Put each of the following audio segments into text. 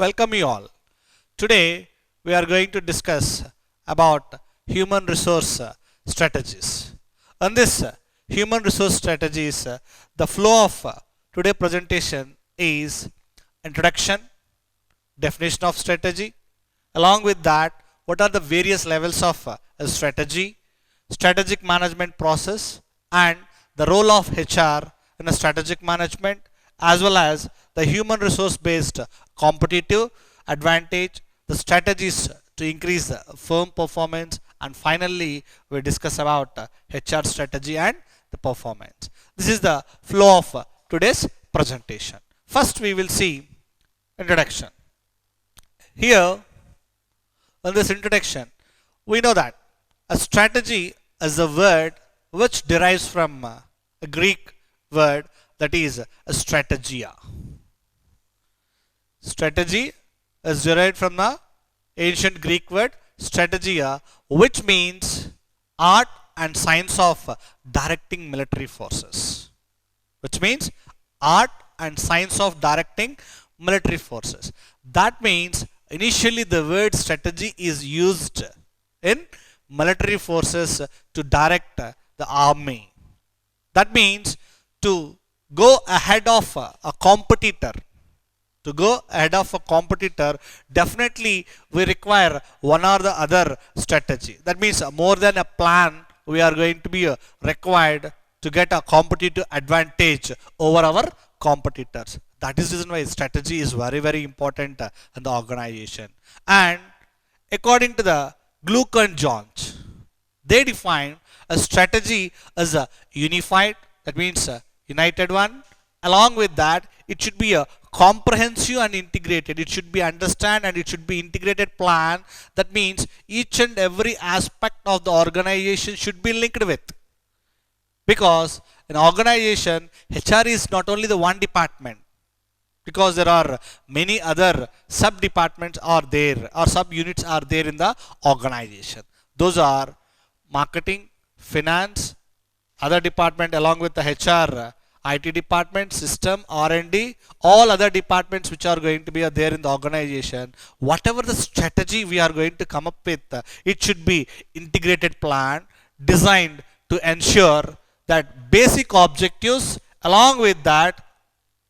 welcome you all. Today we are going to discuss about human resource strategies. On this human resource strategies, the flow of today presentation is introduction, definition of strategy. Along with that, what are the various levels of a strategy, strategic management process, and the role of HR in a strategic management, as well as the human resource based competitive advantage, the strategies to increase firm performance, and finally we discuss about HR strategy and the performance. This is the flow of today's presentation. First we will see introduction. Here in this introduction, we know that a strategy is a word which derives from a Greek word that is a strategia. Strategy is derived from the ancient Greek word strategia, which means art and science of directing military forces. Which means art and science of directing military forces. That means initially the word strategy is used in military forces to direct the army. That means to go ahead of a competitor. To go ahead of a competitor, definitely we require one or the other strategy. That means more than a plan, we are going to be required to get a competitive advantage over our competitors. That is the reason why strategy is very, very important in the organization. And according to the Gluck and Jones, they define a strategy as a unified, that means a united one. Along with that, it should be a comprehensive and integrated. It should be understand and it should be integrated plan. That means each and every aspect of the organization should be linked with. Because in organization, HR is not only the one department. Because there are many other sub departments are there or sub units are there in the organization. Those are marketing, finance, other department along with the HR, IT department, system, R&D, all other departments which are going to be there in the organization. Whatever the strategy we are going to come up with, it should be integrated plan designed to ensure that basic objectives, along with that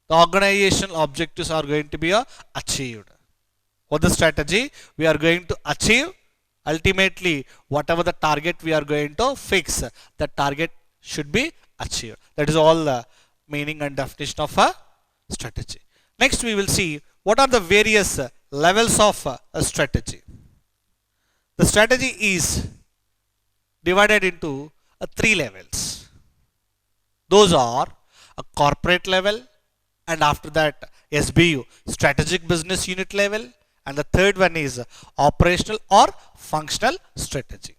the organizational objectives are going to be achieved. What the strategy we are going to achieve? Ultimately, whatever the target we are going to fix, the target should be achieved. That is all the meaning and definition of a strategy. Next, we will see what are the various levels of a strategy. The strategy is divided into three levels. Those are a corporate level, and after that SBU, strategic business unit level, and the third one is operational or functional strategy.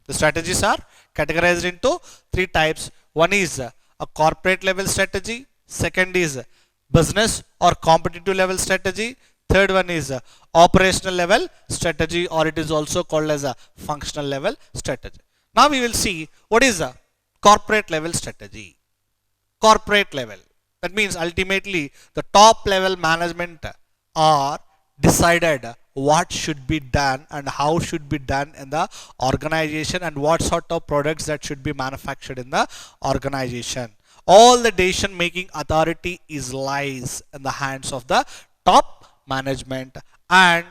The strategies are categorized into three types. One is a corporate level strategy, second is business or competitive level strategy, third one is operational level strategy, or it is also called as a functional level strategy. Now we will see what is a corporate level strategy. Corporate level, that means ultimately the top level management are decided what should be done and how should be done in the organization and what sort of products that should be manufactured in the organization. All the decision making authority is lies in the hands of the top management, and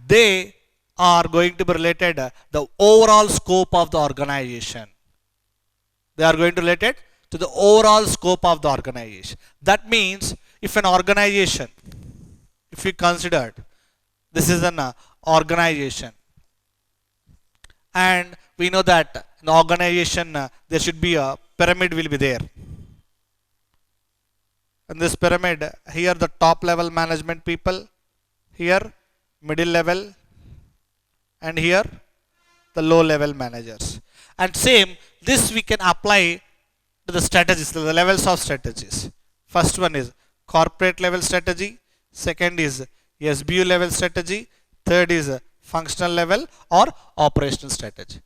they are going to be related the overall scope of the organization. They are going to relate it to the overall scope of the organization. That means if an organization, if we considered this is an organization, and we know that in the organization there should be a pyramid will be there. In this pyramid, here the top level management people, here middle level, and here the low level managers. And same, this we can apply to the strategies, to the levels of strategies. First one is corporate level strategy, second is SBU level strategy, third is functional level or operational strategy.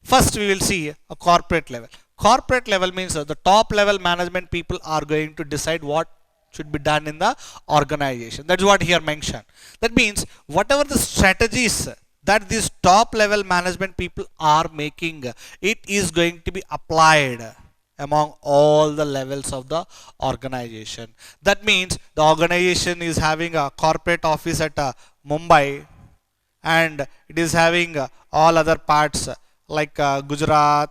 First we will see a corporate level. Corporate level means the top level management people are going to decide what should be done in the organization. That's what here mentioned. That means whatever the strategies that these top level management people are making, it is going to be applied among all the levels of the organization. That means the organization is having a corporate office at Mumbai, and it is having all other parts like Gujarat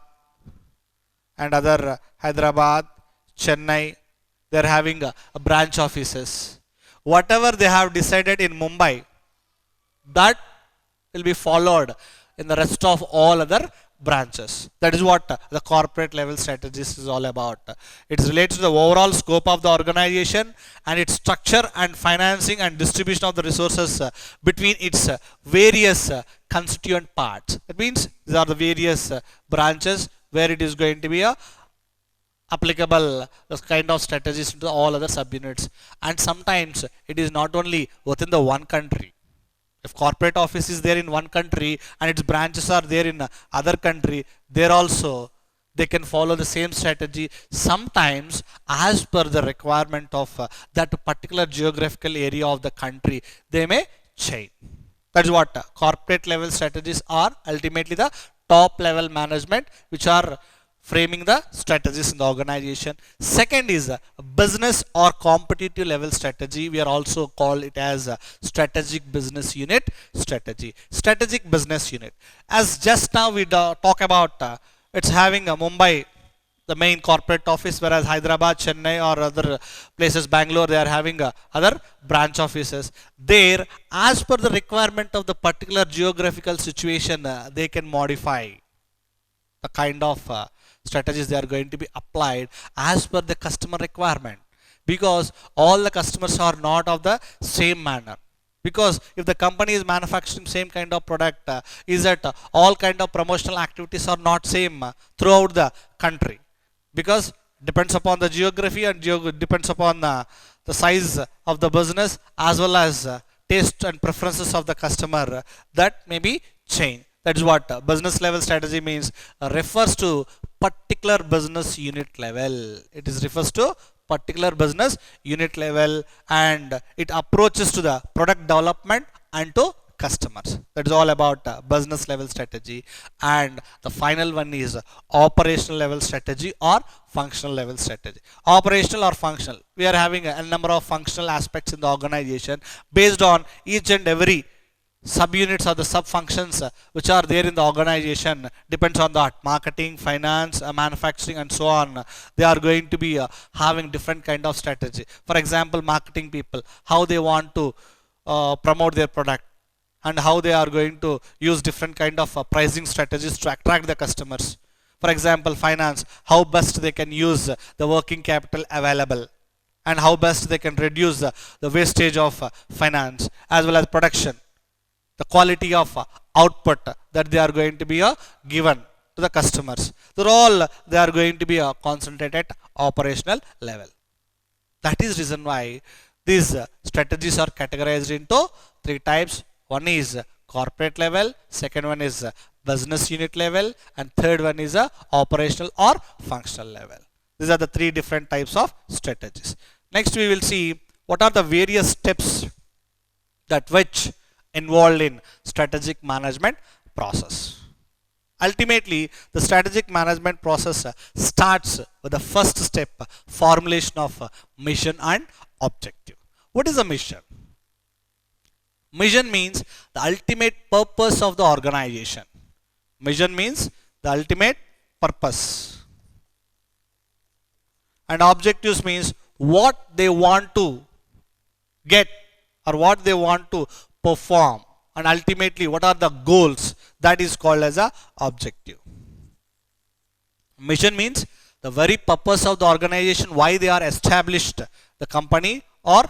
and other Hyderabad, Chennai. They are having branch offices. Whatever they have decided in Mumbai, that will be followed in the rest of all other branches. That is what the corporate level strategies is all about. It relates to the overall scope of the organization and its structure and financing and distribution of the resources between its various constituent parts. That means these are the various branches where it is going to be applicable this kind of strategies to all other subunits. And sometimes it is not only within the one country. If corporate office is there in one country and its branches are there in other country, there also they can follow the same strategy, sometimes as per the requirement of that particular geographical area of the country, they may change. That's what corporate level strategies are. Ultimately the top level management which are framing the strategies in the organization. Second is business or competitive level strategy. We are also call it as strategic business unit strategy. Strategic business unit. As just now we talk about it's having a Mumbai, the main corporate office, whereas Hyderabad, Chennai or other places, Bangalore, they are having other branch offices. There, as per the requirement of the particular geographical situation, they can modify the kind of strategies they are going to be applied as per the customer requirement, because all the customers are not of the same manner. Because if the company is manufacturing same kind of product, is that all kind of promotional activities are not same throughout the country, because depends upon the geography and depends upon the size of the business as well as taste and preferences of the customer, that may be changed. That's what business level strategy means. Refers to particular business unit level. It is refers to particular business unit level, and it approaches to the product development and to customers. That is all about business level strategy. And the final one is operational level strategy or functional level strategy. Operational or functional. We are having a number of functional aspects in the organization based on each and every subunits or the sub functions which are there in the organization. Depends on that marketing, finance, manufacturing and so on. They are going to be having different kind of strategy. For example, marketing people, how they want to promote their product and how they are going to use different kind of pricing strategies to attract the customers. For example, finance, how best they can use the working capital available and how best they can reduce the wastage of finance, as well as production, the quality of output that they are going to be given to the customers. They're all they are going to be concentrated at operational level. That is reason why these strategies are categorized into three types. One is corporate level, second one is business unit level, and third one is operational or functional level. These are the three different types of strategies. Next we will see what are the various steps that which involved in strategic management process. Ultimately, the strategic management process starts with the first step, formulation of mission and objective. What is a mission? Mission means the ultimate purpose of the organization. Mission means the ultimate purpose. And objectives means what they want to get or what they want to perform, and ultimately what are the goals. That is called as a objective. Mission means the very purpose of the organization, why they are established, the company or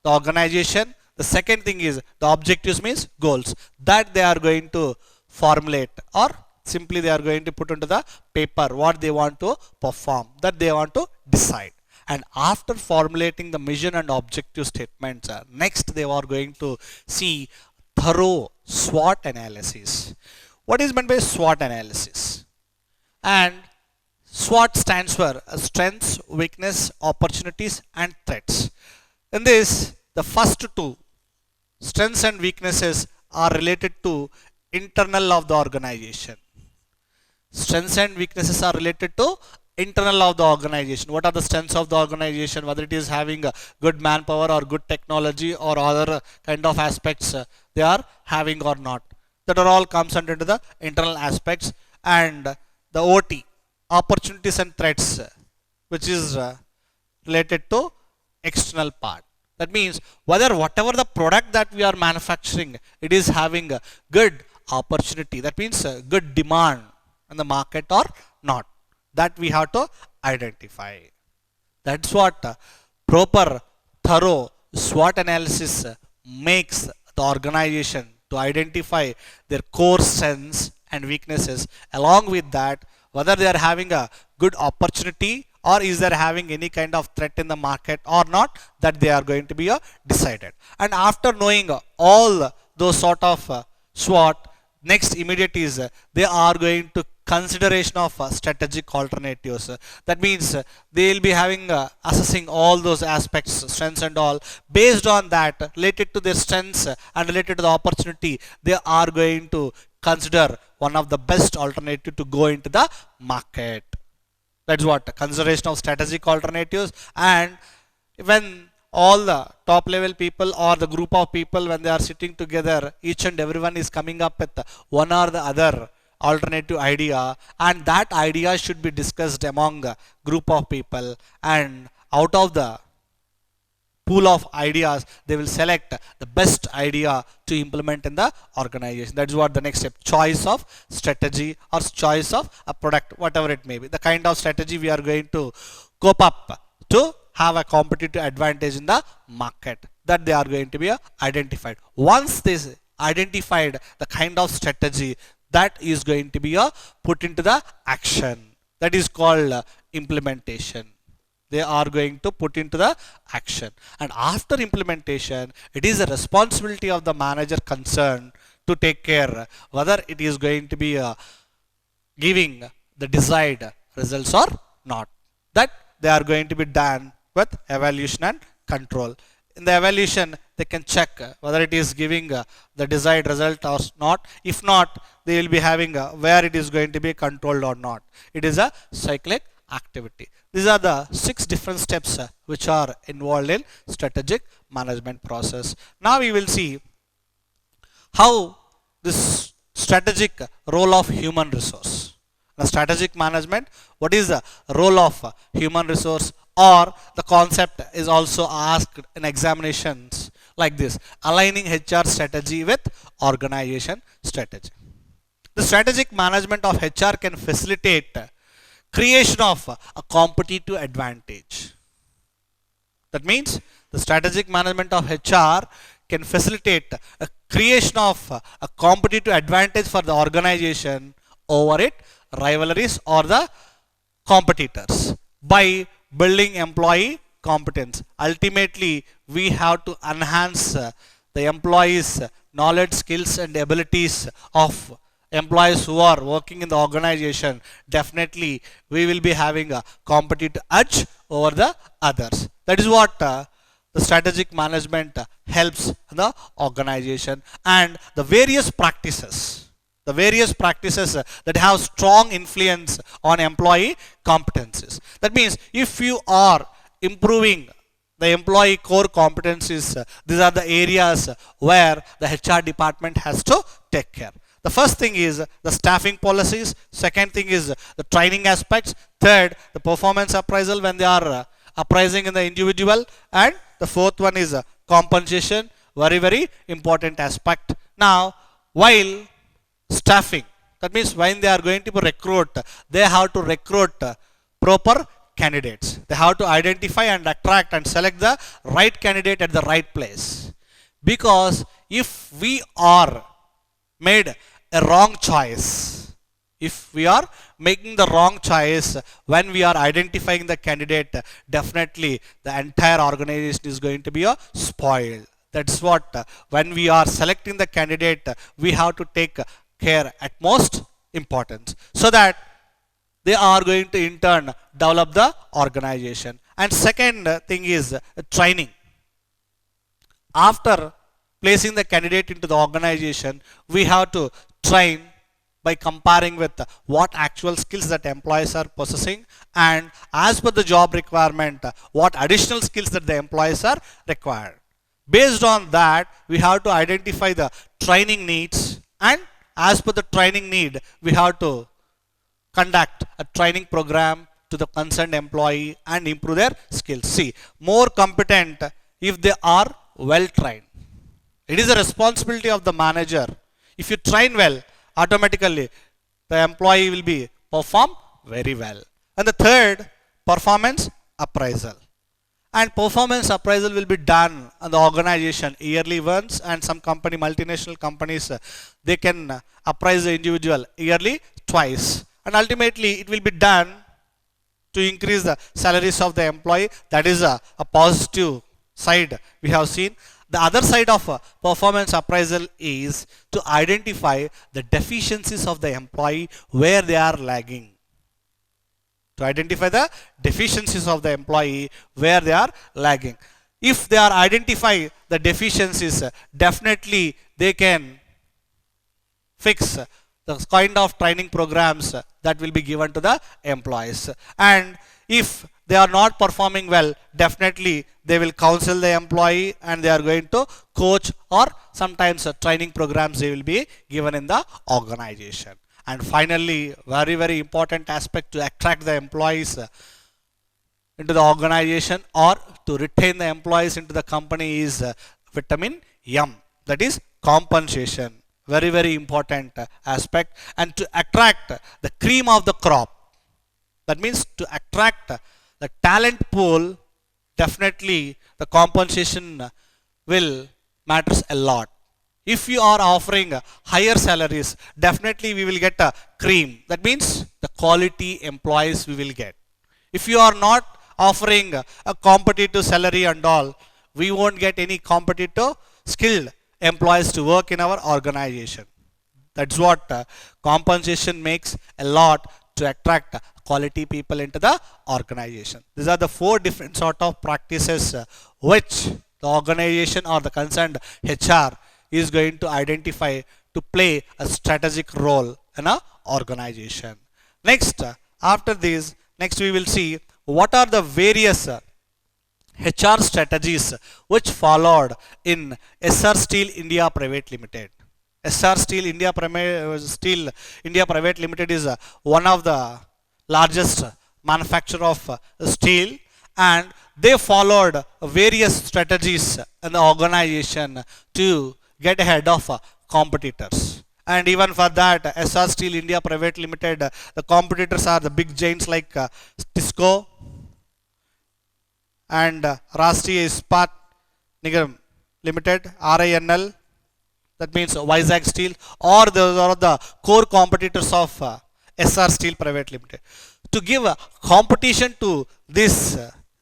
the organization. The second thing is the objectives means goals that they are going to formulate, or simply they are going to put into the paper what they want to perform, that they want to decide. And after formulating the mission and objective statements, next they are going to see thorough SWOT analysis. What is meant by SWOT analysis? And SWOT stands for strengths, weakness, opportunities and threats. In this, the first two, strengths and weaknesses, are related to internal of the organization. Strengths and weaknesses are related to internal of the organization. What are the strengths of the organization? Whether it is having a good manpower or good technology or other kind of aspects they are having or not. That are all comes under the internal aspects. And the OT, opportunities and threats, which is related to external part. That means whether whatever the product that we are manufacturing, it is having a good opportunity. That means good demand in the market or not. That we have to identify. That's what proper, thorough SWOT analysis makes the organization to identify their core strengths and weaknesses. Along with that, whether they are having a good opportunity or is there having any kind of threat in the market or not, that they are going to be decided. And after knowing all those sort of SWOT, next immediate is they are going to consideration of strategic alternatives. That means they will be having assessing all those aspects, strengths and all. Based on that, related to their strengths and related to the opportunity, they are going to consider one of the best alternative to go into the market. That's what consideration of strategic alternatives. And when all the top level people or the group of people, when they are sitting together, each and everyone is coming up with one or the other alternative idea, and that idea should be discussed among a group of people, and out of the pool of ideas they will select the best idea to implement in the organization. That is what the next step, choice of strategy or choice of a product, whatever it may be, the kind of strategy we are going to cope up to have a competitive advantage in the market, that they are going to be identified. Once they identified the kind of strategy, that is going to be put into the action. That is called implementation. They are going to put into the action. And after implementation, it is a responsibility of the manager concerned to take care whether it is going to be giving the desired results or not. That they are going to be done with evaluation and control. In the evaluation, they can check whether it is giving the desired result or not. If not, they will be having where it is going to be controlled or not. It is a cyclic activity. These are the 6 different steps which are involved in strategic management process. Now we will see how this strategic role of human resource. The strategic management, what is the role of human resource, or the concept is also asked in examinations like this: aligning HR strategy with organization strategy. The strategic management of HR can facilitate creation of a competitive advantage. That means the strategic management of HR can facilitate a creation of a competitive advantage for the organization over its rivalries or the competitors by building employee competence. Ultimately, we have to enhance the employees' knowledge, skills and abilities of employees who are working in the organization. Definitely, we will be having a competitive edge over the others. That is what the strategic management helps the organization. And the various practices that have strong influence on employee competencies. That means if you are improving the employee core competencies, these are the areas where the HR department has to take care. The first thing is the staffing policies. Second thing is the training aspects. Third, the performance appraisal when they are appraising in the individual. And the fourth one is compensation. Very, very important aspect. Now, while staffing, that means when they are going to recruit, they have to recruit proper candidates. They have to identify and attract and select the right candidate at the right place. Because if we are made a wrong choice, if we are making the wrong choice when we are identifying the candidate, definitely the entire organization is going to be spoiled. That's what when we are selecting the candidate, we have to take care at most importance, so that they are going to in turn develop the organization. And second thing is training. After placing the candidate into the organization, we have to train by comparing with what actual skills that employees are possessing, and as per the job requirement, what additional skills that the employees are required. Based on that, we have to identify the training needs, and as per the training need, we have to conduct a training program to the concerned employee and improve their skills. See, more competent if they are well trained. It is a responsibility of the manager. If you train well, automatically the employee will be perform very well. And the third, performance appraisal. And performance appraisal will be done on the organization yearly once, and some company, multinational companies, they can appraise the individual yearly twice. And ultimately it will be done to increase the salaries of the employee. That is a positive side we have seen. The other side of performance appraisal is to identify the deficiencies of the employee where they are lagging. To identify the deficiencies of the employee where they are lagging. If they are identify the deficiencies, definitely they can fix the kind of training programs that will be given to the employees. And if they are not performing well, definitely they will counsel the employee and they are going to coach, or sometimes training programs they will be given in the organization. And finally, very, very important aspect to attract the employees into the organization or to retain the employees into the company is vitamin M, that is compensation. Very, very important aspect. And to attract the cream of the crop, that means to attract the talent pool, definitely the compensation will matters a lot. If you are offering higher salaries, definitely we will get a cream. That means the quality employees we will get. If you are not offering a competitive salary and all, we won't get any competitive skilled employees to work in our organization. That's what compensation makes a lot to attract quality people into the organization. These are the 4 different sort of practices which the organization or the concerned HR is going to identify to play a strategic role in an organization. Next, after this, next we will see what are the various HR strategies which followed in Essar Steel India Private Limited. Essar Steel India Private Limited is one of the largest manufacturer of steel, and they followed various strategies in the organization to get ahead of competitors. And even for that, Essar Steel India Private Limited, the competitors are the big giants like TISCO and Rashtriya Ispat Nigam Limited, RINL, that means Vizag Steel, or those are the core competitors of Essar Steel Private Limited. To give a competition to these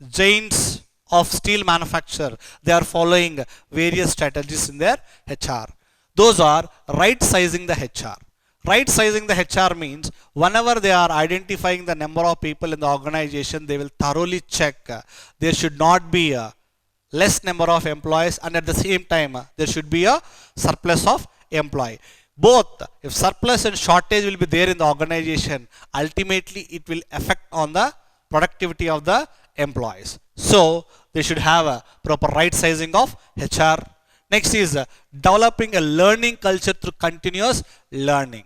giants of steel manufacture, they are following various strategies in their HR. Those are right sizing the HR. Right sizing the HR means whenever they are identifying the number of people in the organization, they will thoroughly check there should not be a less number of employees, and at the same time there should be a surplus of employee. Both, if surplus and shortage will be there in the organization, ultimately it will affect on the productivity of the employees. So they should have a proper right sizing of HR. Next is developing a learning culture through continuous learning.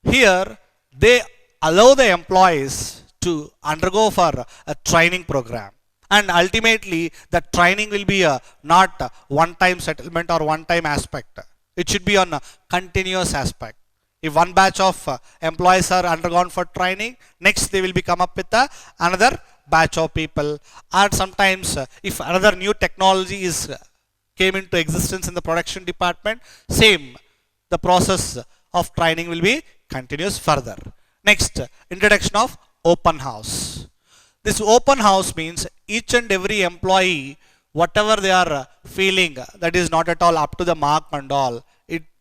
Here they allow the employees to undergo for a training program, and ultimately the training will be not a one-time settlement or one-time aspect. It should be on a continuous aspect. If one batch of employees are undergone for training, next they will be come up with another batch of people. And sometimes if another new technology is came into existence in the production department, same, the process of training will be continuous further. Next, introduction of open house. This open house means each and every employee, whatever they are feeling that is not at all up to the mark and all,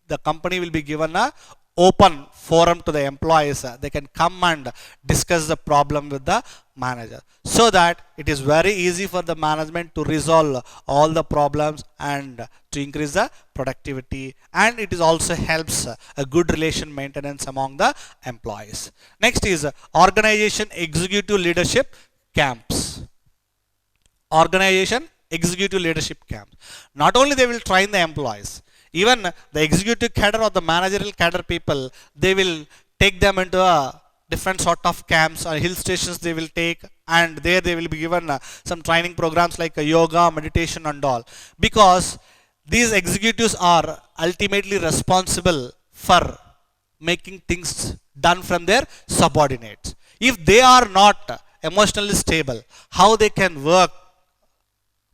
the company will be given a open forum to the employees. They can come and discuss the problem with the manager, so that it is very easy for the management to resolve all the problems and to increase the productivity, and it is also helps a good relation maintenance among the employees. Next is organization executive leadership camps. Organization executive leadership camps. Not only they will train the employees, even the executive cadre or the managerial cadre people, they will take them into a different sort of camps or hill stations they will take, and there they will be given some training programs like yoga, meditation and all, because these executives are ultimately responsible for making things done from their subordinates. If they are not emotionally stable, how they can work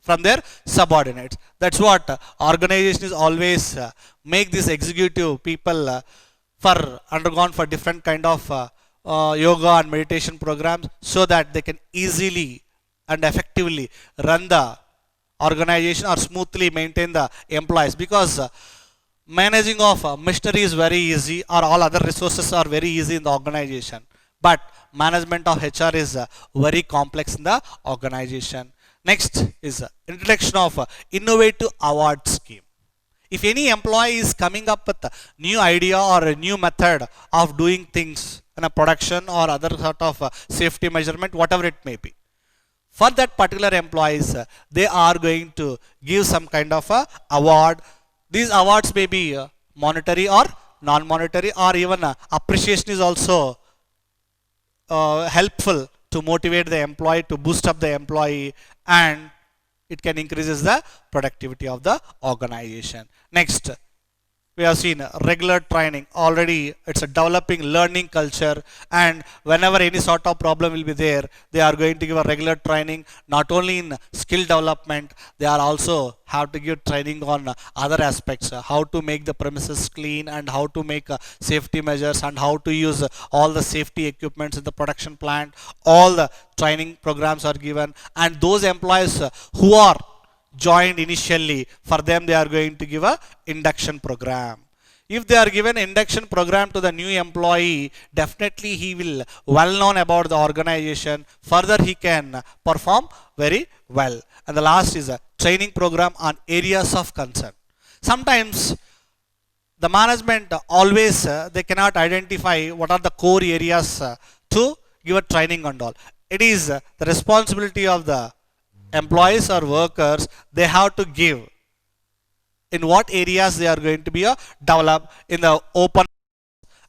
from their subordinates? That's what organization is always make these executive people for undergone for different kind of yoga and meditation programs, so that they can easily and effectively run the organization or smoothly maintain the employees, because managing of machinery is very easy, or all other resources are very easy in the organization, but management of HR is very complex in the organization. Next is introduction of innovative award scheme. If any employee is coming up with a new idea or a new method of doing things in a production or other sort of safety measurement, whatever it may be, for that particular employees, they are going to give some kind of a award. These awards may be monetary or non-monetary, or even appreciation is also helpful to motivate the employee, to boost up the employee, and it can increases the productivity of the organization. Next, we have seen regular training. Already it's a developing learning culture, and whenever any sort of problem will be there, they are going to give a regular training, not only in skill development, they are also have to give training on other aspects, how to make the premises clean, and how to make safety measures, and how to use all the safety equipments in the production plant. All the training programs are given, and those employees who are joined initially, for them they are going to give a induction program. If they are given induction program to the new employee, definitely he will well known about the organization, further he can perform very well. And the last is a training program on areas of concern. Sometimes the management always they cannot identify what are the core areas to give a training and all. It is the responsibility of the employees or workers, they have to give in what areas they are going to be developed in the open,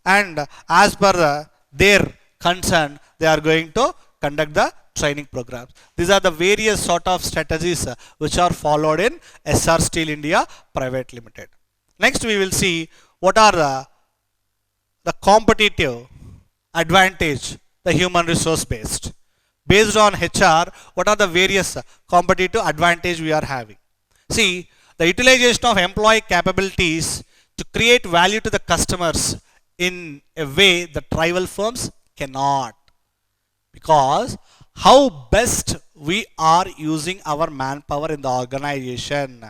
and as per their concern, they are going to conduct the training programs. These are the various sort of strategies which are followed in Essar Steel India Private Limited. Next we will see what are the competitive advantage, the human resource based. Based on HR, what are the various competitive advantage we are having? See, the utilization of employee capabilities to create value to the customers in a way that rival firms cannot. Because how best we are using our manpower in the organization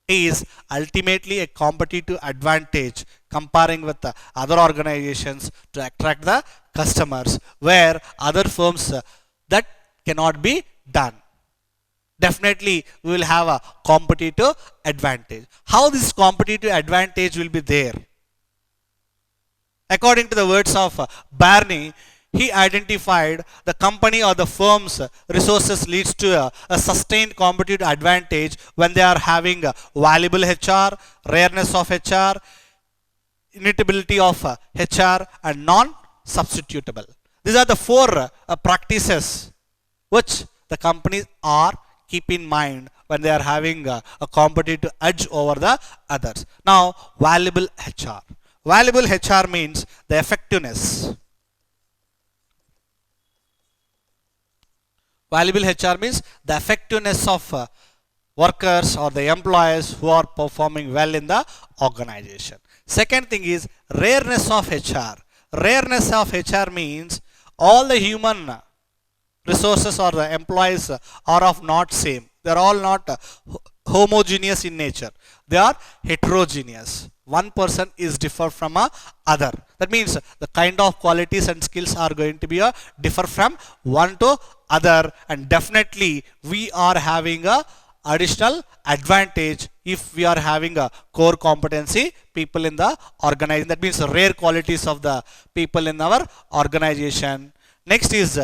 is ultimately a competitive advantage comparing with the other organizations to attract the customers, where other firms that cannot be done. Definitely we will have a competitive advantage. How this competitive advantage will be there? According to the words of Barney, he identified the company or the firm's resources leads to a sustained competitive advantage when they are having valuable HR, rareness of HR, immutability of HR, and non-substitutable. These are the four practices which the companies are keep in mind when they are having a competitive edge over the others. Now, valuable HR. Valuable HR means the effectiveness. Valuable HR means the effectiveness of workers or the employees who are performing well in the organization. Second thing is rareness of HR. Rareness of HR means all the human resources or the employees are of not same. They are all not homogeneous in nature. They are heterogeneous. one person is differ from a other. That means the kind of qualities and skills are going to be a differ from one to other, and definitely we are having a additional advantage if we are having a core competency people in the organization. That means rare qualities of the people in our organization. Next is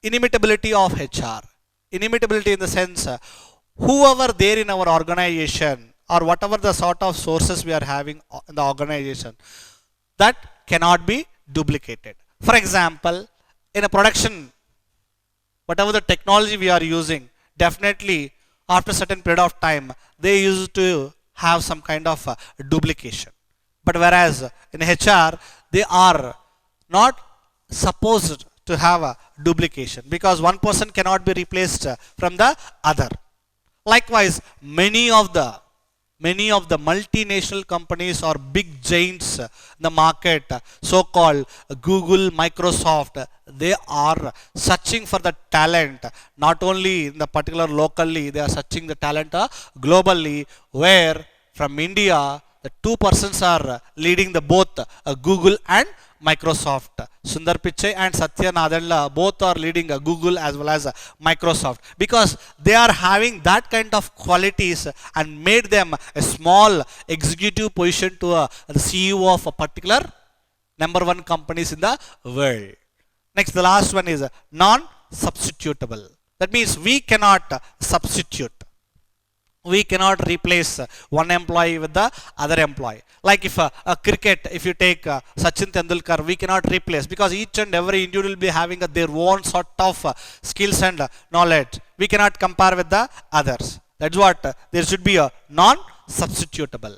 inimitability of HR. Inimitability in the sense whoever there in our organization or whatever the sort of sources we are having in the organization, that cannot be duplicated. For example, in a production, whatever the technology we are using, definitely after a certain period of time, they used to have some kind of duplication. But whereas in HR, they are not supposed to have a duplication because one person cannot be replaced from the other. Likewise, many of the multinational companies or big giants in the market, so-called Google, Microsoft, they are searching for the talent, not only in the particular locally, they are searching the talent globally, where from India, the two persons are leading the both Google and Microsoft. Sundar Pichai and Satya Nadella both are leading Google as well as Microsoft because they are having that kind of qualities and made them a small executive position to the CEO of a particular number one companies in the world. Next, the last one is non-substitutable. That means we cannot substitute. We cannot replace one employee with the other employee. Like if a cricket, if you take Sachin Tendulkar, we cannot replace because each and every individual will be having their own sort of skills and knowledge. We cannot compare with the others. That's what there should be a non-substitutable.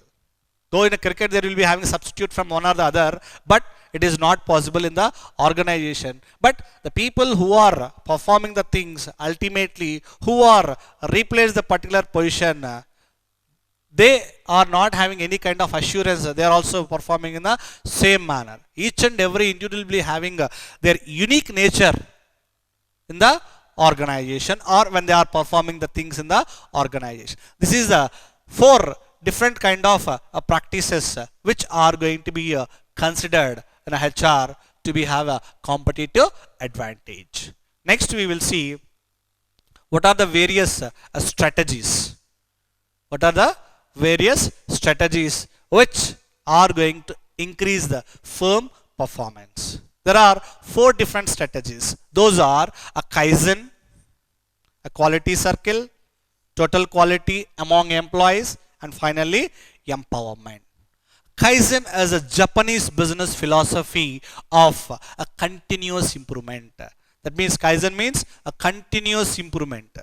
Though in a cricket there will be having a substitute from one or the other, but it is not possible in the organization. But the people who are performing the things ultimately, who are replace the particular position, they are not having any kind of assurance. They are also performing in the same manner. Each and every individual will be having their unique nature in the organization or when they are performing the things in the organization. This is the four different kind of practices which are going to be considered in a HR to be have a competitive advantage. Next we will see what are the various strategies. What are the various strategies which are going to increase the firm performance. There are four different strategies. Those are a Kaizen, a quality circle, total quality among employees, and finally empowerment. Kaizen is a Japanese business philosophy of a continuous improvement. That means Kaizen means a continuous improvement.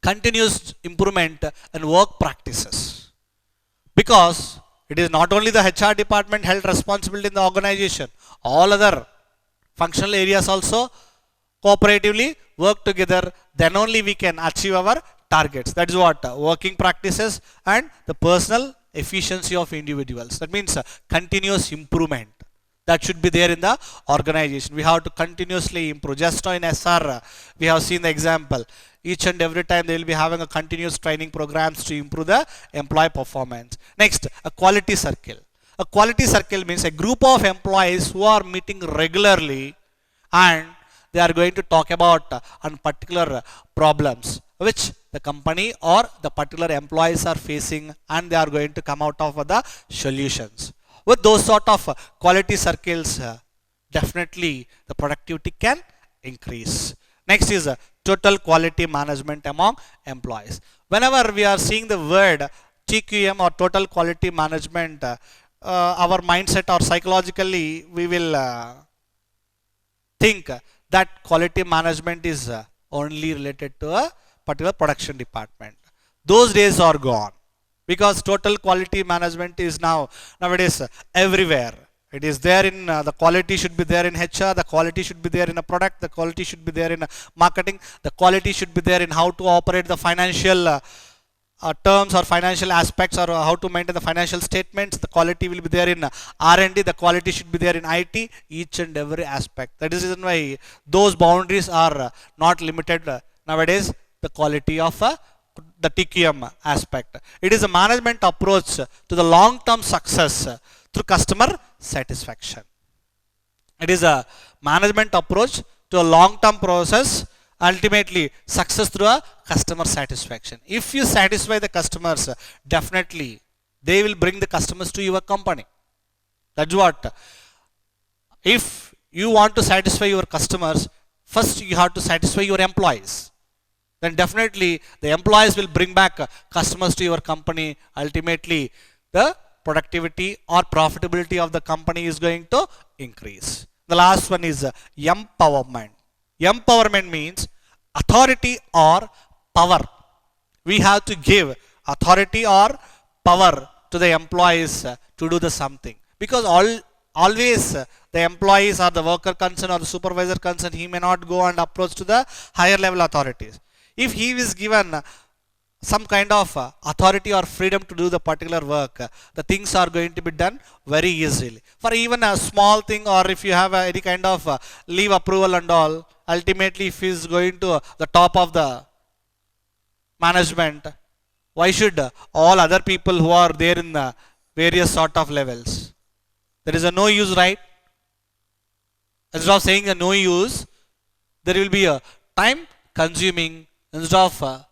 Continuous improvement and work practices. Because it is not only the HR department held responsibility in the organization, all other functional areas also cooperatively work together, then only we can achieve our targets. That is what working practices and the personal efficiency of individuals. That means continuous improvement. That should be there in the organization. We have to continuously improve. Just now in SR, we have seen the example. Each and every time they will be having a continuous training programs to improve the employee performance. Next, a quality circle. A quality circle means a group of employees who are meeting regularly and they are going to talk about on particular problems which the company or the particular employees are facing, and they are going to come out of the solutions. With those sort of quality circles, definitely the productivity can increase. Next is total quality management among employees. Whenever we are seeing the word TQM or total quality management, our mindset or psychologically we will think that quality management is only related to a particular production department. Those days are gone because total quality management is nowadays everywhere. It is there in the quality should be there in HR, the quality should be there in a product, the quality should be there in marketing, the quality should be there in how to operate the financial terms or financial aspects or how to maintain the financial statements. The quality will be there in R&D, the quality should be there in IT, each and every aspect. That is the reason why those boundaries are not limited nowadays. the quality of the TQM aspect. It is a management approach to the long-term success through customer satisfaction. It is a management approach to a long-term process, ultimately success through a customer satisfaction. If you satisfy the customers, definitely they will bring the customers to your company. That's what. If you want to satisfy your customers, first you have to satisfy your employees. Then definitely the employees will bring back customers to your company. Ultimately, the productivity or profitability of the company is going to increase. The last one is empowerment. Empowerment means authority or power. We have to give authority or power to the employees to do the something, because always the employees or the worker concerned or the supervisor concerned, he may not go and approach to the higher level authorities. If he is given some kind of authority or freedom to do the particular work, the things are going to be done very easily. For even a small thing, or if you have any kind of leave approval and all, ultimately if he is going to the top of the management, why should all other people who are there in the various sort of levels? There is a no use, right? Instead of saying a no use, there will be a time consuming. Instead of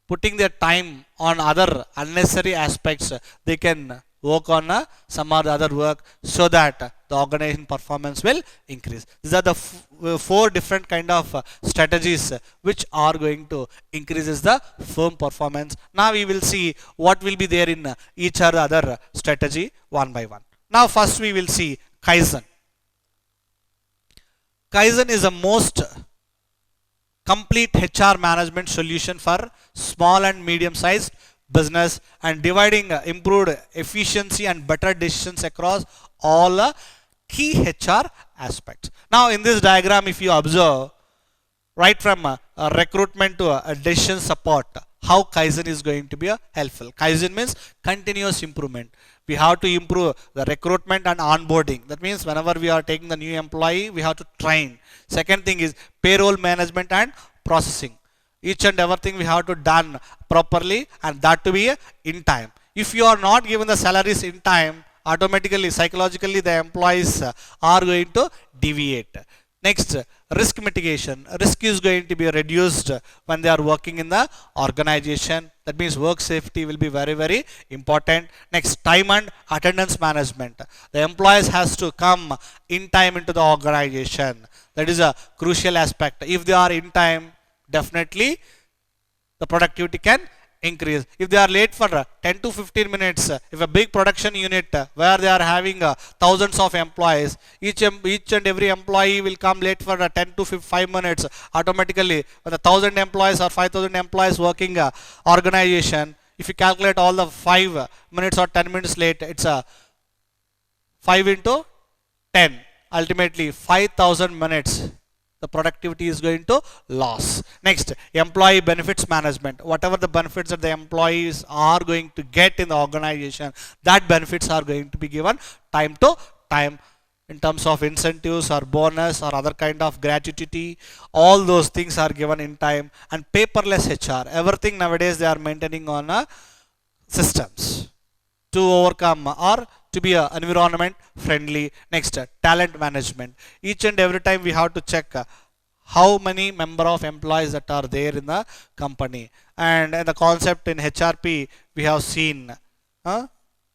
putting their time on other unnecessary aspects, they can work on some or the other work, so that the organization performance will increase. These are the four different kind of strategies which are going to increases the firm performance. Now we will see what will be there in each or the other strategy one by one. Now first we will see Kaizen. Kaizen is the most complete HR management solution for small and medium sized business, and dividing improved efficiency and better decisions across all key HR aspects. Now in this diagram, if you observe, right from recruitment to decision support, how Kaizen is going to be helpful. Kaizen means continuous improvement. We have to improve the recruitment and onboarding. That means whenever we are taking the new employee, we have to train. Second thing is payroll management and processing. Each and everything we have to done properly, and that to be in time. If you are not given the salaries in time, automatically, psychologically, the employees are going to deviate. Next, risk mitigation. Risk is going to be reduced when they are working in the organization. That means work safety will be very, very important. Next, time and attendance management. The employees has to come in time into the organization. That is a crucial aspect. If they are in time, definitely the productivity can increase. If they are late for 10 to 15 minutes, if a big production unit where they are having thousands of employees, each and every employee will come late for 10 to 5 minutes, automatically when the 1000 employees or 5000 employees working organization, if you calculate all the 5 minutes or 10 minutes late, it's a 5 into 10, ultimately 5000 minutes. The productivity is going to loss. Next, employee benefits management. Whatever the benefits that the employees are going to get in the organization, that benefits are going to be given time to time, in terms of incentives or bonus or other kind of gratuity. All those things are given in time. And paperless HR, everything nowadays they are maintaining on systems to overcome or to be environment friendly. Next, talent management. Each and every time we have to check how many member of employees that are there in the company. And the concept in HRP, we have seen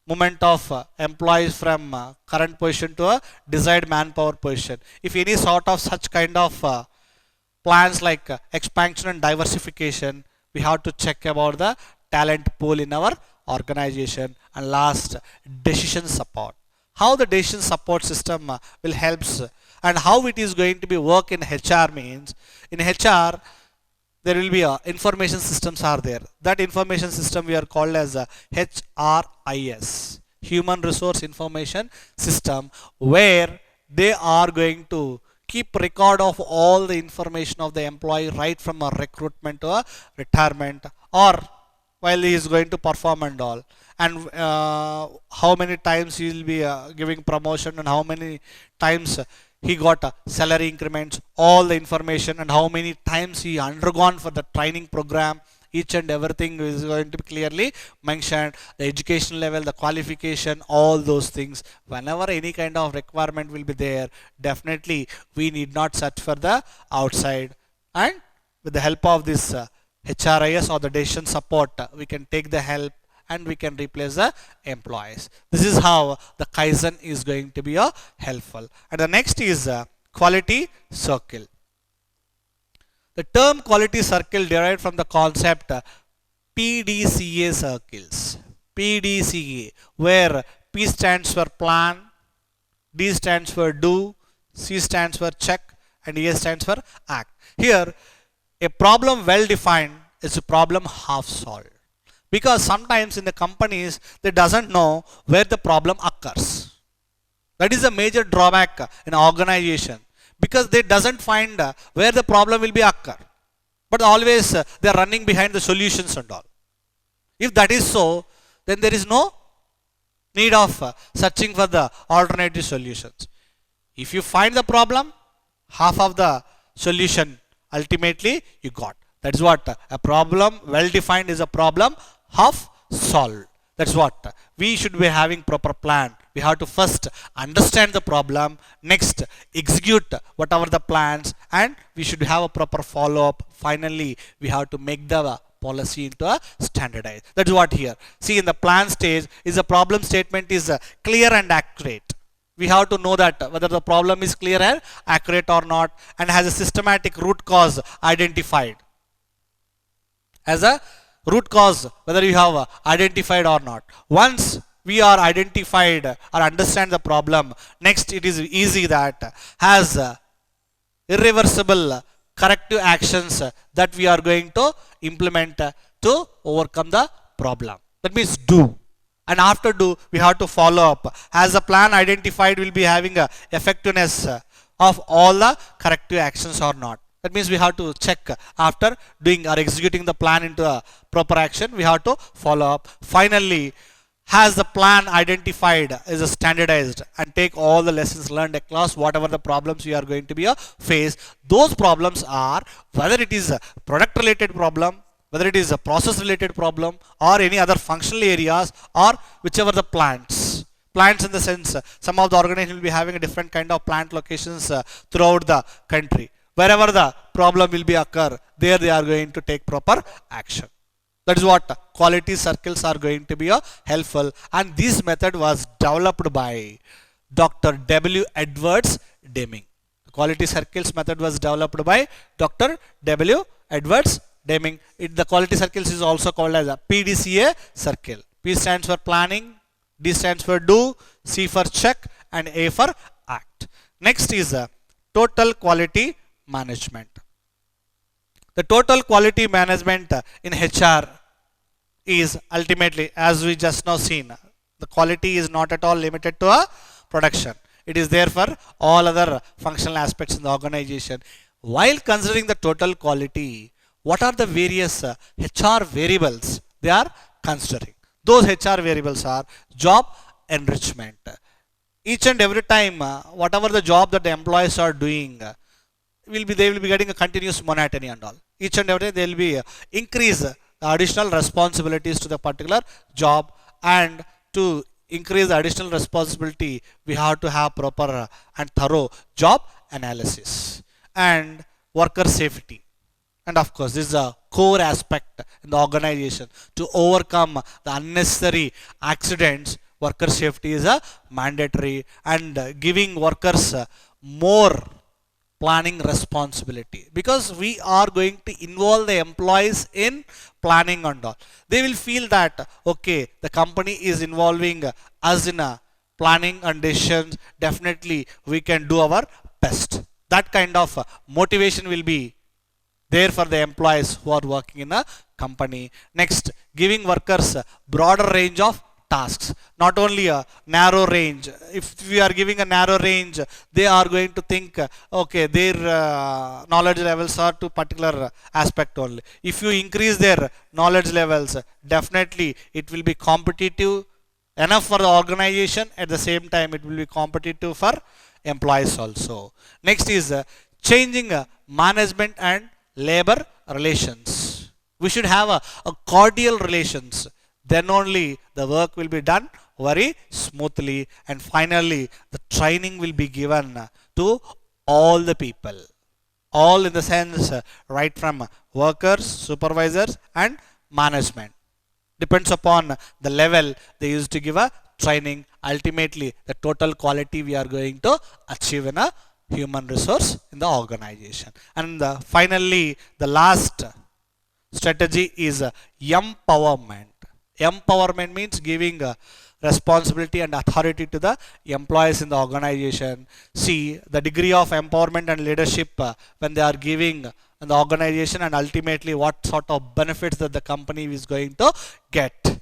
movement of employees from current position to a desired manpower position. If any sort of such kind of plans like expansion and diversification, we have to check about the talent pool in our organization. And last, decision support. How the decision support system will helps, and how it is going to be work in HR means, in HR there will be information systems are there. That information system we are called as HRIS, Human Resource Information System, where they are going to keep record of all the information of the employee, right from a recruitment to a retirement, or while he is going to perform and all, and how many times he will be giving promotion, and how many times he got salary increments, all the information, and how many times he undergone for the training program. Each and everything is going to be clearly mentioned. The education level, the qualification, all those things. Whenever any kind of requirement will be there, definitely we need not search for the outside. And with the help of this HRIS or the decision support, we can take the help and we can replace the employees. This is how the Kaizen is going to be helpful. And the next is quality circle. The term quality circle derived from the concept PDCA circles. PDCA, where P stands for plan, D stands for do, C stands for check, and A stands for act. Here, a problem well defined is a problem half solved. Because sometimes in the companies, they doesn't know where the problem occurs. That is a major drawback in an organization. Because they doesn't find where the problem will be occur. But always they are running behind the solutions and all. If that is so, then there is no need of searching for the alternative solutions. If you find the problem, half of the solution ultimately you got. That's what a problem well defined is a problem half solved. That's what we should be having proper plan. We have to first understand the problem, next execute whatever the plans, and we should have a proper follow-up. Finally, we have to make the policy into a standardized. That's what here. See, in the plan stage, is the problem statement is clear and accurate. We have to know that whether the problem is clear and accurate or not, and has a systematic root cause identified. As a root cause, whether you have identified or not. Once we are identified or understand the problem, next it is easy that has irreversible corrective actions that we are going to implement to overcome the problem. That means do. And after do, we have to follow up. As the plan identified will be having a effectiveness of all the corrective actions or not. That means we have to check after doing or executing the plan into a proper action. We have to follow up. Finally, has the plan identified is standardized and take all the lessons learned across whatever the problems we are going to be face. Those problems are whether it is a product related problem, whether it is a process related problem, or any other functional areas, or whichever the plants. Plants in the sense, some of the organizations will be having a different kind of plant locations throughout the country. Wherever the problem will be occur, there they are going to take proper action. That is what quality circles are going to be helpful. And this method was developed by Dr. W. Edwards Deming. The quality circles method was developed by Dr. W. Edwards Deming. The quality circles is also called as a PDCA circle. P stands for planning, D stands for do, C for check, and A for act. Next is total quality management. The total quality management in HR is ultimately, as we just now seen, the quality is not at all limited to a production. It is there for all other functional aspects in the organization. While considering the total quality, what are the various HR variables they are considering? Those HR variables are job enrichment. Each and every time, whatever the job that the employees are doing, they will be getting a continuous monotony and all. Each and every day they will be increase the additional responsibilities to the particular job, and to increase the additional responsibility, we have to have proper and thorough job analysis and worker safety. And of course, this is a core aspect in the organization. To overcome the unnecessary accidents, worker safety is a mandatory, and giving workers more planning responsibility, because we are going to involve the employees in planning and all. They will feel that, okay, the company is involving us in a planning and decisions, definitely we can do our best. That kind of motivation will be there for the employees who are working in a company. Next, giving workers a broader range of tasks, not only a narrow range. If we are giving a narrow range, they are going to think, okay, their knowledge levels are to particular aspect only. If you increase their knowledge levels, definitely it will be competitive enough for the organization. At the same time, it will be competitive for employees also. Next is changing management and labor relations. We should have a cordial relations. Then only the work will be done very smoothly. And finally, the training will be given to all the people. All in the sense, right from workers, supervisors, and management. Depends upon the level they used to give a training. Ultimately, the total quality we are going to achieve in a human resource in the organization. And finally, the last strategy is empowerment. Empowerment means giving responsibility and authority to the employees in the organization. See the degree of empowerment and leadership when they are giving in the organization, and ultimately what sort of benefits that the company is going to get.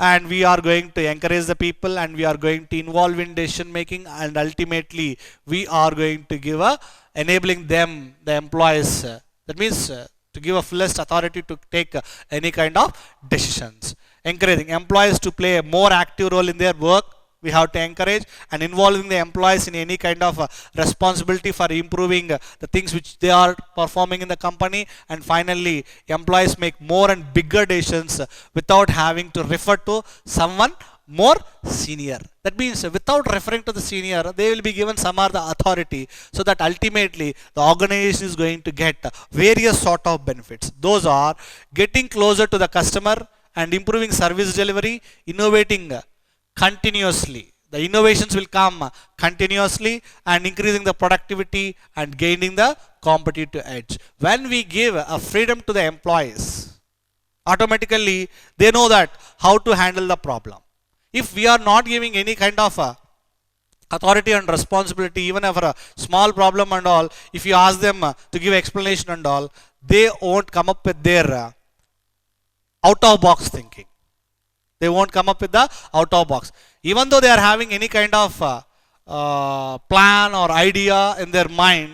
And we are going to encourage the people, and we are going to involve in decision making, and ultimately we are going to give a enabling them, the employees, that means to give a fullest authority to take any kind of decisions. Encouraging employees to play a more active role in their work. We have to encourage and involving the employees in any kind of responsibility for improving the things which they are performing in the company. And finally, employees make more and bigger decisions without having to refer to someone more senior. That means without referring to the senior, they will be given some other authority, so that ultimately the organization is going to get various sort of benefits. Those are getting closer to the customer and improving service delivery, innovating continuously. The innovations will come continuously and increasing the productivity and gaining the competitive edge. When we give a freedom to the employees, automatically they know that how to handle the problem. If we are not giving any kind of authority and responsibility, even for a small problem and all, if you ask them to give explanation and all, they won't come up with their out of box thinking. They won't come up with the out of box. Even though they are having any kind of plan or idea in their mind,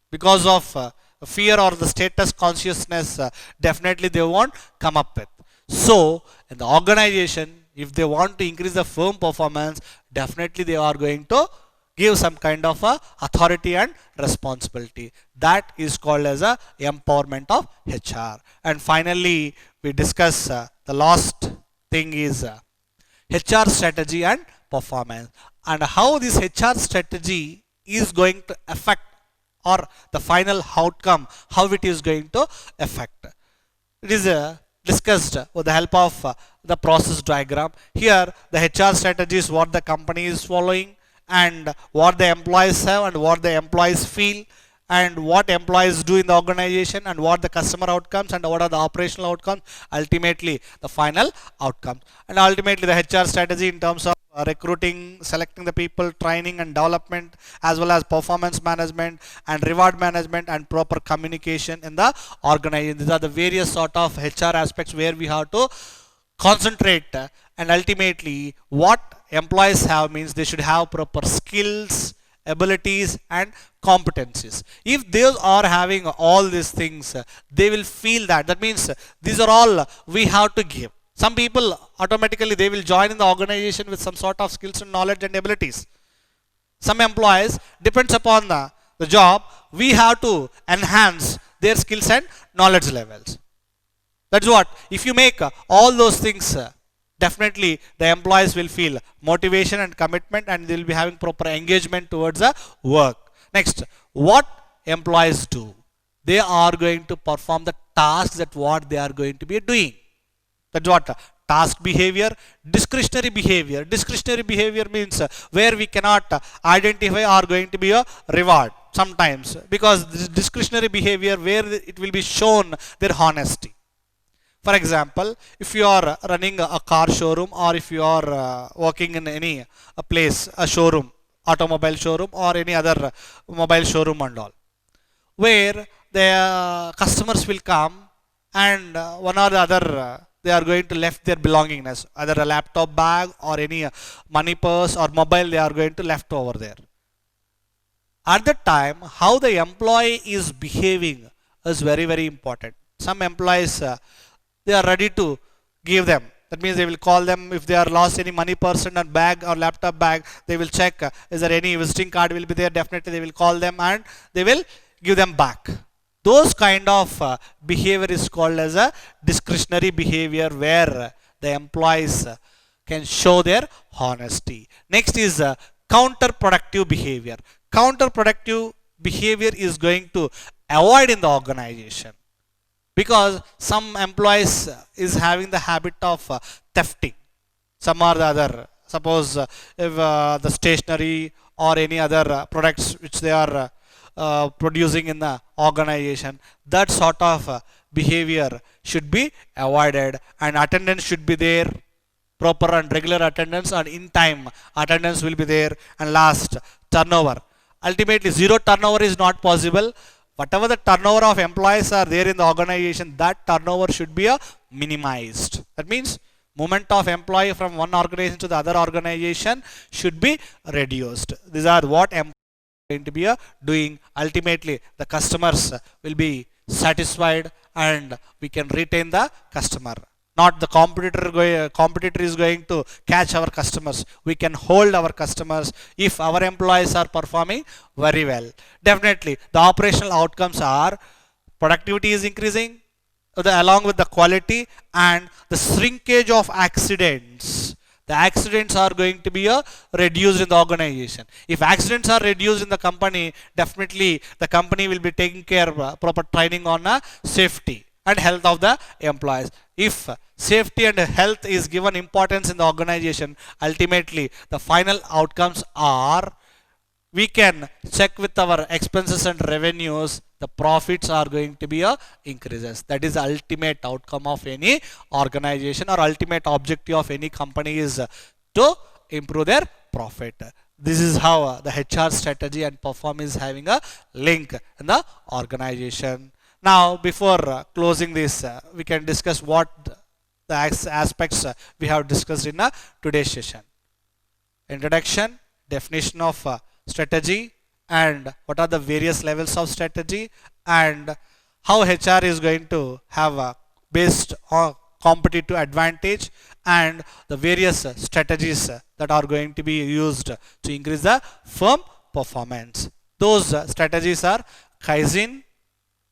because of fear or the status consciousness, definitely they won't come up with. So, in the organization, if they want to increase the firm performance, definitely they are going to give some kind of authority and responsibility. That is called as a empowerment of HR. And finally, we discuss the last thing is HR strategy and performance, and how this HR strategy is going to affect, or the final outcome, how it is going to affect. It is discussed with the help of the process diagram. Here the HR strategy is what the company is following, and what the employees have, and what the employees feel, and what employees do in the organization, and what the customer outcomes, and what are the operational outcomes, ultimately the final outcomes. And ultimately the HR strategy in terms of recruiting, selecting the people, training and development, as well as performance management and reward management and proper communication in the organization. These are the various sort of HR aspects where we have to concentrate. And ultimately what employees have means they should have proper skills, abilities and competencies. If they are having all these things, they will feel that. That means these are all we have to give. Some people automatically they will join in the organization with some sort of skills and knowledge and abilities. Some employees, depends upon the job, we have to enhance their skills and knowledge levels. That's what. If you make all those things, definitely the employees will feel motivation and commitment, and they will be having proper engagement towards the work. Next, what employees do? They are going to perform the tasks that what they are going to be doing. That's what. Task behavior, discretionary behavior. Discretionary behavior means where we cannot identify are going to be a reward sometimes, because this discretionary behavior where it will be shown their honesty. For example, if you are running a car showroom, or if you are working in any place, a showroom, automobile showroom or any other mobile showroom and all, where the customers will come and one or the other they are going to left their belongingness, either a laptop bag or any money purse or mobile, they are going to left over there. At that time, how the employee is behaving is very, very important. Some employees, they are ready to give them That means they will call them if they are lost any money, person or bag or laptop bag. They will check is there any visiting card will be there. Definitely they will call them and they will give them back. Those kind of behavior is called as a discretionary behavior where the employees can show their honesty. Next is counterproductive behavior. Counterproductive behavior is going to avoid in the organization, because some employees is having the habit of thefting some or the other. Suppose if the stationery or any other products which they are producing in the organization, that sort of behavior should be avoided, and attendance should be there, proper and regular attendance, and in time attendance will be there. And last, turnover. Ultimately zero turnover is not possible. Whatever the turnover of employees are there in the organization, that turnover should be minimized. That means movement of employee from one organization to the other organization should be reduced. These are what employees are going to be doing. Ultimately the customers will be satisfied and we can retain the customer. Not the competitor is going to catch our customers. We can hold our customers if our employees are performing very well. Definitely the operational outcomes are productivity is increasing along with the quality, and the shrinkage of accidents. The accidents are going to be reduced in the organization. If accidents are reduced in the company, definitely the company will be taking care of proper training on safety and health of the employees. If safety and health is given importance in the organization, ultimately the final outcomes are we can check with our expenses and revenues, the profits are going to be increases. That is the ultimate outcome of any organization, or ultimate objective of any company is to improve their profit. This is how the HR strategy and performance is having a link in the organization. Now before closing this, we can discuss what the aspects we have discussed in today's session. Introduction, definition of strategy, and what are the various levels of strategy, and how HR is going to have a based on competitive advantage, and the various strategies that are going to be used to increase the firm performance. Those strategies are Kaizen,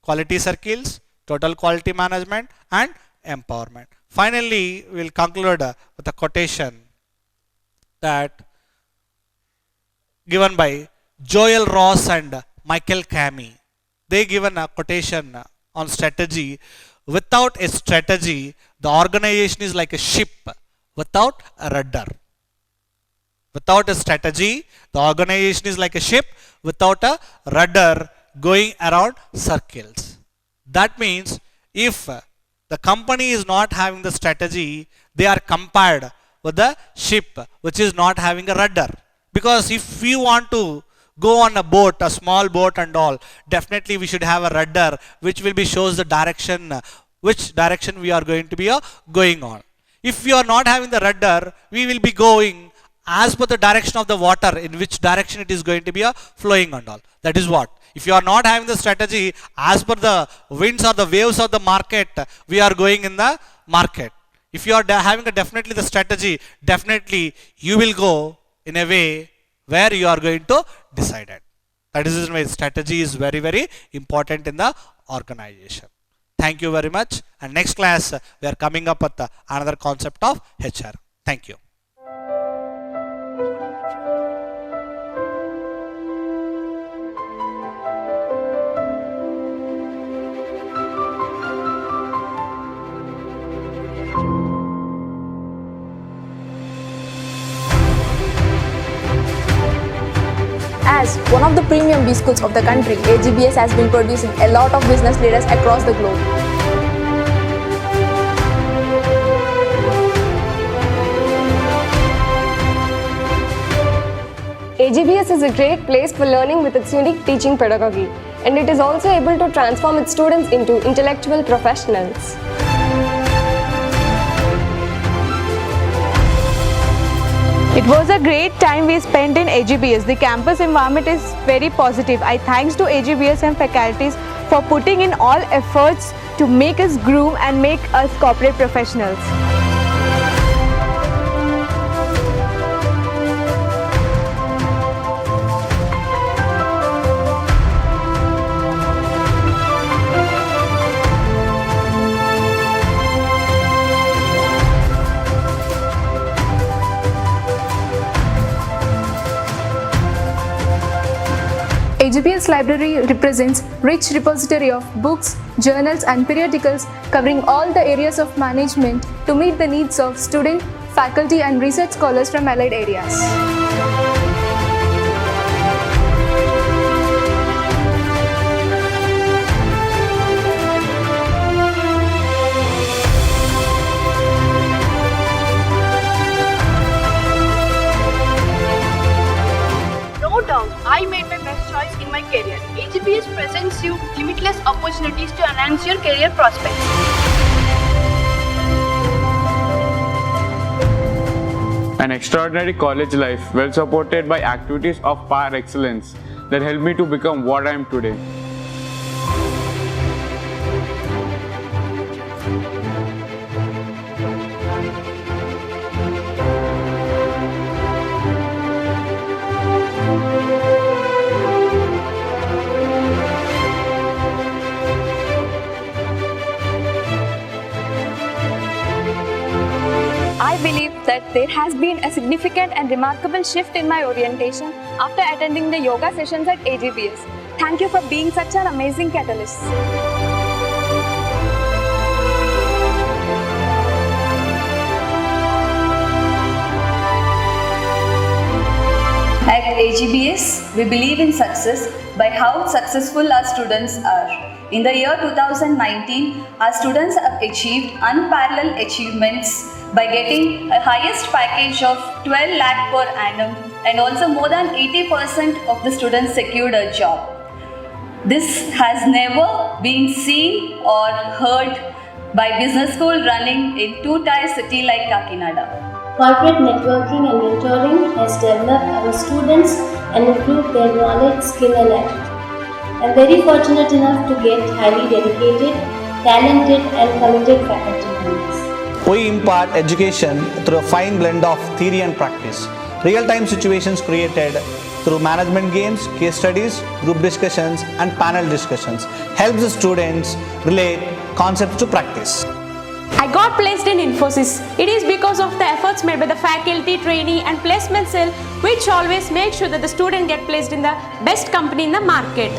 quality circles, total quality management, and empowerment. Finally, we will conclude with a quotation that given by Joel Ross and Michael Kami. They given a quotation on strategy. Without a strategy, the organization is like a ship without a rudder. Without a strategy, the organization is like a ship without a rudder going around circles. That means if the company is not having the strategy, they are compared with the ship which is not having a rudder. Because if we want to go on a boat, a small boat and all, definitely we should have a rudder which will be shows the direction, which direction we are going to be going on. If we are not having the rudder, we will be going as per the direction of the water, in which direction it is going to be flowing and all. That is what. If you are not having the strategy, as per the winds or the waves of the market, we are going in the market. If you are having definitely the strategy, definitely you will go in a way where you are going to decide it. That is the reason why strategy is very, very important in the organization. Thank you very much. And next class, we are coming up with another concept of HR. Thank you. As one of the premium B schools of the country, AGBS has been producing a lot of business leaders across the globe. AGBS is a great place for learning with its unique teaching pedagogy, and it is also able to transform its students into intellectual professionals. It was a great time we spent in AGBS. The campus environment is very positive. I thanks to AGBS and faculties for putting in all efforts to make us groom and make us corporate professionals. AGPS library represents rich repository of books, journals and periodicals covering all the areas of management to meet the needs of student, faculty and research scholars from allied areas. No doubt, I made my best choice in my career. AGPS presents you limitless opportunities to enhance your career prospects. An extraordinary college life, well supported by activities of par excellence that helped me to become what I am today. I believe that there has been a significant and remarkable shift in my orientation after attending the yoga sessions at AGPS. Thank you for being such an amazing catalyst. At AGBS, we believe in success by how successful our students are. In the year 2019, our students have achieved unparalleled achievements by getting a highest package of 12 lakh per annum, and also more than 80% of the students secured a job. This has never been seen or heard by business school running in two-tier city like Kakinada. Corporate networking and mentoring has developed our students and improved their knowledge, skill and attitude. I am very fortunate enough to get highly dedicated, talented and committed faculty members. We impart education through a fine blend of theory and practice. Real-time situations created through management games, case studies, group discussions and panel discussions helps the students relate concepts to practice. I got placed in Infosys. It is because of the efforts made by the faculty, trainee and placement cell, which always make sure that the student get placed in the best company in the market.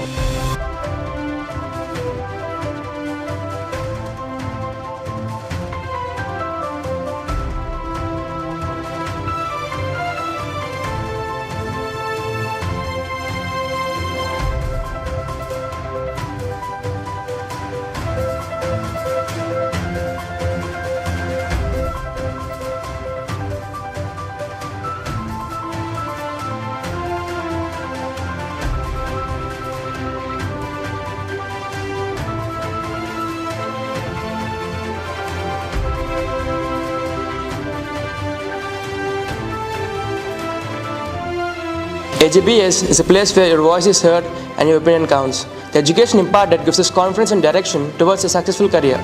AGPS is a place where your voice is heard and your opinion counts. The education imparted gives us confidence and direction towards a successful career.